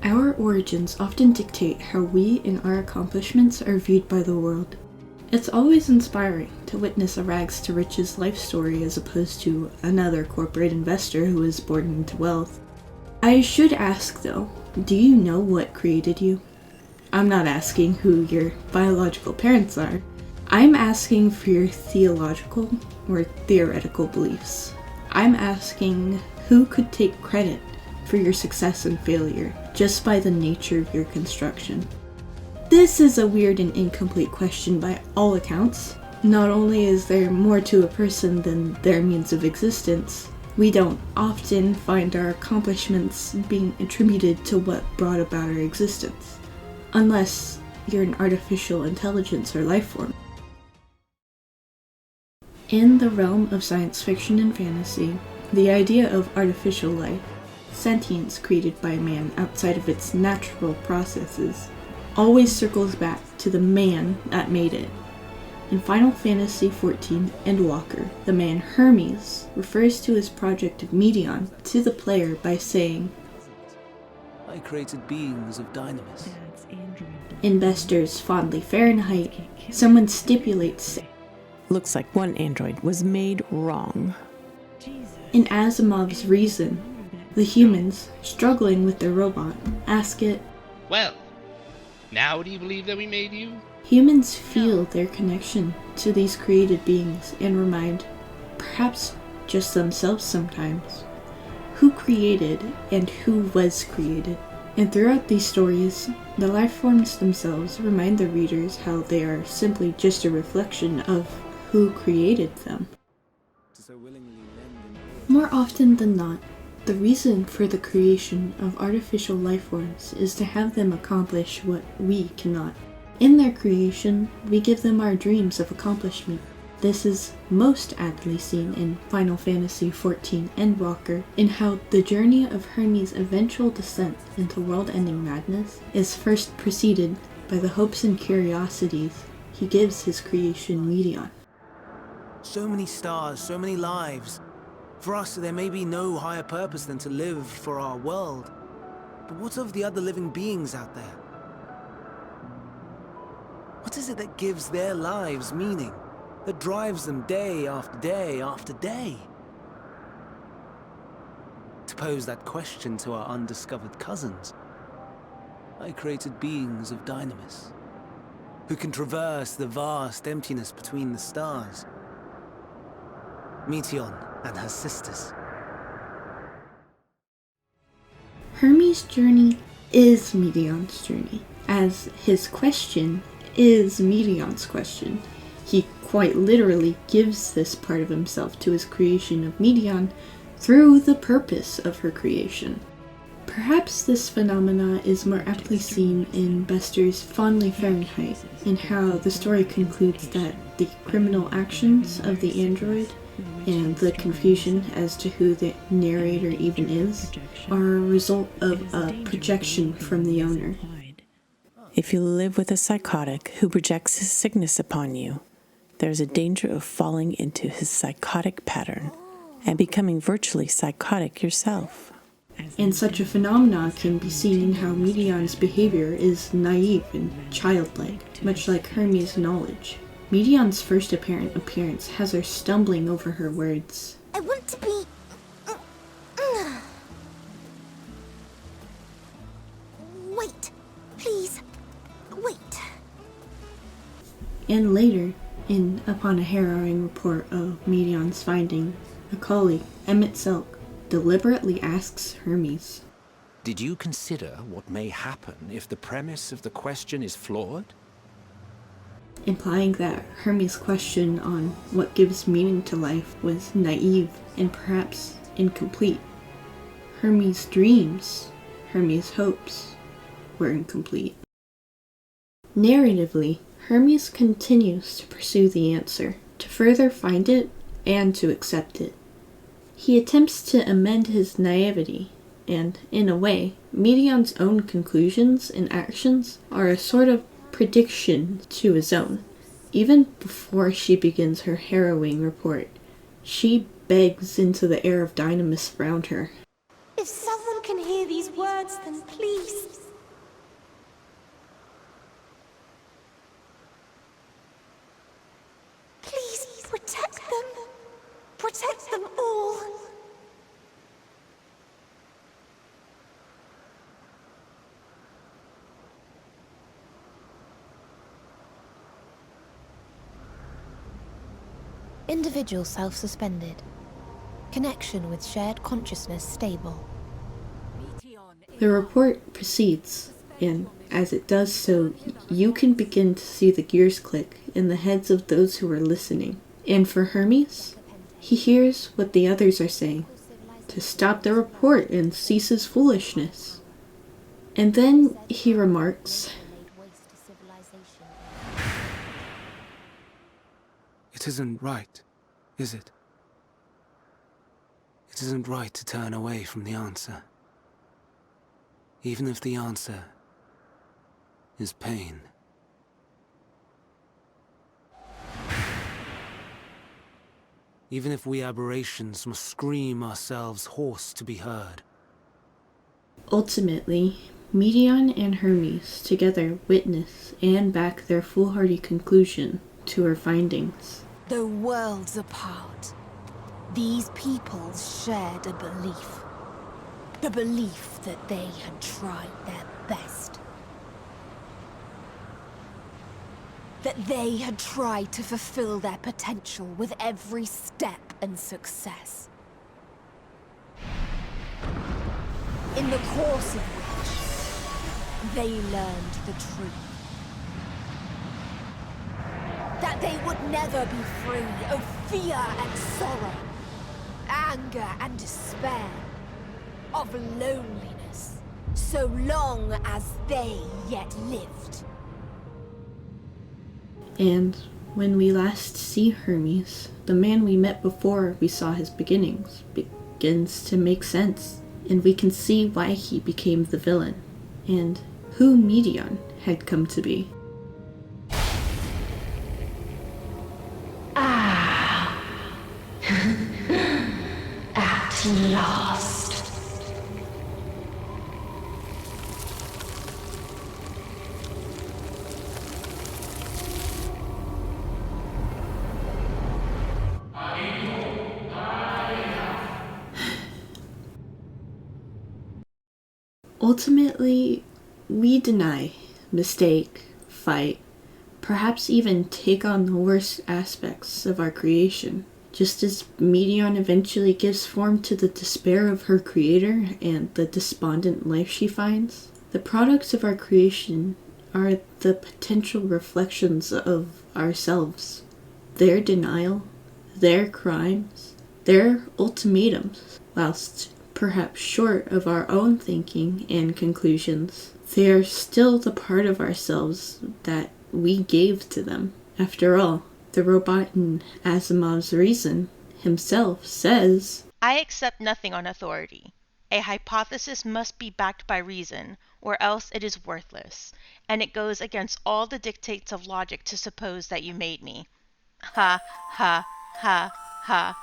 Our origins often dictate how we and our accomplishments are viewed by the world. It's always inspiring to witness a rags to riches life story as opposed to another corporate investor who is born into wealth. I should ask though, do you know what created you? I'm not asking who your biological parents are. I'm asking for your theological or theoretical beliefs. I'm asking who could take credit for your success and failure just by the nature of your construction. This is a weird and incomplete question by all accounts. Not only is there more to a person than their means of existence, we don't often find our accomplishments being attributed to what brought about our existence, unless you're an artificial intelligence or life form. In the realm of science fiction and fantasy, the idea of artificial life, sentience created by man outside of its natural processes, always circles back to the man that made it. In Final Fantasy XIV Endwalker, the man Hermes refers to his project of Meteion to the player by saying, I created beings of dynamis. In Bester's Fondly Farenheit, someone stipulates, looks like one android was made wrong. In Asimov's Reason, the humans, struggling with their robot, ask it, well, now do you believe that we made you? Humans feel their connection to these created beings and remind, perhaps just themselves sometimes, who created and who was created. And throughout these stories, the life forms themselves remind the readers how they are simply just a reflection of who created them. More often than not, the reason for the creation of artificial life forms is to have them accomplish what we cannot. In their creation, we give them our dreams of accomplishment. This is most aptly seen in Final Fantasy XIV Endwalker, in how the journey of Hermes' eventual descent into world-ending madness is first preceded by the hopes and curiosities he gives his creation Meteion. So many stars, so many lives. For us, there may be no higher purpose than to live for our world. But what of the other living beings out there? What is it that gives their lives meaning? That drives them day after day after day? To pose that question to our undiscovered cousins, I created beings of dynamis, who can traverse the vast emptiness between the stars. Meteion and her sisters. Hermes' journey is Meteion's journey, as his question is Meteion's question. He quite literally gives this part of himself to his creation of Meteion through the purpose of her creation. Perhaps this phenomena is more aptly seen in Bester's Fondly Farenheit, in how the story concludes that the criminal actions of the android and the confusion as to who the narrator even is are a result of a projection from the owner. If you live with a psychotic who projects his sickness upon you, there is a danger of falling into his psychotic pattern and becoming virtually psychotic yourself. And such a phenomenon can be seen in how Meteion's behavior is naive and childlike, much like Hermes' knowledge. Meteion's first apparent appearance has her stumbling over her words. I want to be... Wait, please, wait. And later, upon a harrowing report of Meteion's finding, a colleague, Emmett Selk, deliberately asks Hermes, did you consider what may happen if the premise of the question is flawed? Implying that Hermes' question on what gives meaning to life was naive and perhaps incomplete. Hermes' dreams, Hermes' hopes, were incomplete. Narratively, Hermes continues to pursue the answer, to further find it and to accept it. He attempts to amend his naivety, and, in a way, Meteion's own conclusions and actions are a sort of prediction to his own. Even before she begins her harrowing report, she begs into the air of dynamis around her. If someone can hear these words, then please, Protect them all! Individual self-suspended. Connection with shared consciousness stable. The report proceeds, and as it does so, you can begin to see the gears click in the heads of those who are listening. And for Hermes, he hears what the others are saying, to stop the report and cease his foolishness. And then he remarks, It isn't right, is it? It isn't right to turn away from the answer. Even if the answer is pain. Even if we aberrations must scream ourselves hoarse to be heard. Ultimately, Meteion and Hermes together witness and back their foolhardy conclusion to her findings. Though worlds apart, these peoples shared a belief. The belief that they had tried their best. That they had tried to fulfill their potential with every step and success. In the course of which, they learned the truth. That they would never be free of fear and sorrow, anger and despair, of loneliness, so long as they yet lived. And when we last see Hermes, the man we met before we saw his beginnings begins to make sense, and we can see why he became the villain, and who Meteion had come to be. At last. Ultimately, we deny, mistake, fight, perhaps even take on the worst aspects of our creation. Just as Meteion eventually gives form to the despair of her creator and the despondent life she finds, the products of our creation are the potential reflections of ourselves. Their denial, their crimes, their ultimatums, whilst perhaps short of our own thinking and conclusions, they are still the part of ourselves that we gave to them. After all, the robot in Asimov's Reason himself says, I accept nothing on authority. A hypothesis must be backed by reason, or else it is worthless, and it goes against all the dictates of logic to suppose that you made me. Ha, ha, ha, ha,